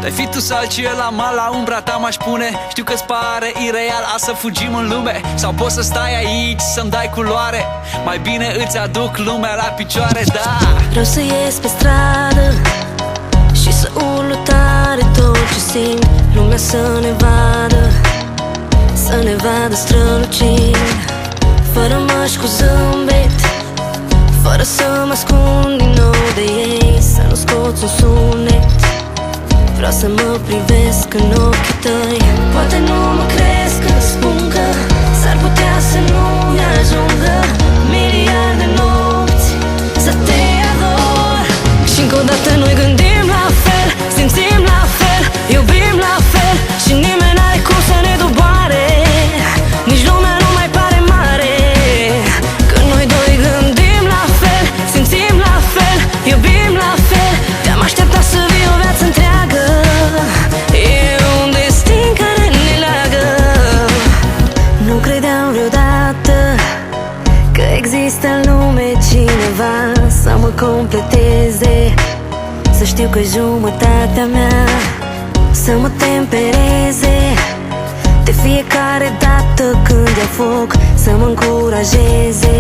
Dai fi tu salci la mal, la umbra ta m-aș pune. Știu că-ți pare ireal a să fugim în lume, sau poți să stai aici să-mi dai culoare. Mai bine îți aduc lumea la picioare, da. Vreau să ies pe stradă și să urlu tare tot ce simt. Lumea să ne vadă, să ne vadă strălucind. Fără măști, cu zâmbet, fără să mă ascund din nou de ei. Să nu scoți un sunet, vreau să mă privesc în ochii tăi. Poate nu mă crezi când spun că s-ar putea să nu-mi ajungă miliarde nopți să te ador. Și încă o dată noi gândim la fel, simțim la fel, iubim la fel. Și nimeni n-are cum să ne doboare, nici lumea nu mai pare mare. Când noi doi gândim la fel, simțim la fel, iubim la fel. Te-am așteptat să vii o viață întreagă, e un destin care ne leagă. Nu credeam vreodată că există în lume cineva să mă completeze, să știu că jumătatea mea să mă tempereze. De fiecare dată când iau foc să mă încurajeze,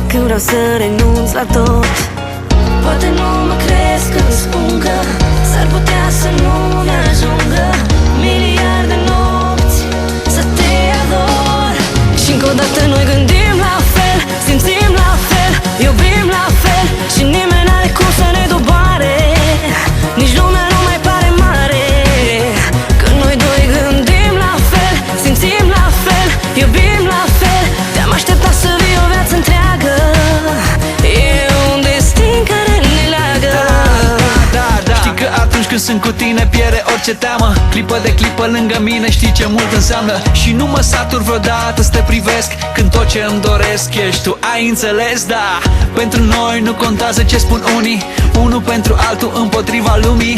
când vreau să renunț la tot. Poate nu mă crezi când spun că s-ar putea să nu-mi ajungă miliarde nopți să te ador. Și încă o dată noi gândim la fel, simțim la fel, iubim la fel. Și nimeni n-are cum să ne doboare, nici lumea nu mai pare mare. Când noi doi gândim la fel, simțim la fel, iubim la fel. Te-am așteptat să vii o viață întreagă, e un destin care ne leagă. Da. Știi că atunci când sunt cu tine pierde orice teamă. Clipă de clipă lângă mine știi ce mult înseamnă. Și nu mă satur vreodată să te privesc, când tot ce îmi doresc ești tu, ai înțeles, da. Pentru noi nu contează ce spun unii, unul pentru altul împotriva lumii.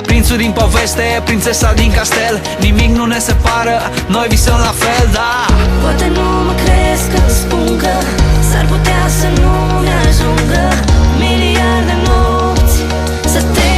Prințul din poveste, prințesa din castel, nimic nu ne separă, noi visăm la fel, da. Poate nu mă crezi când spun că s-ar putea să nu-mi ajungă miliarde nopți să te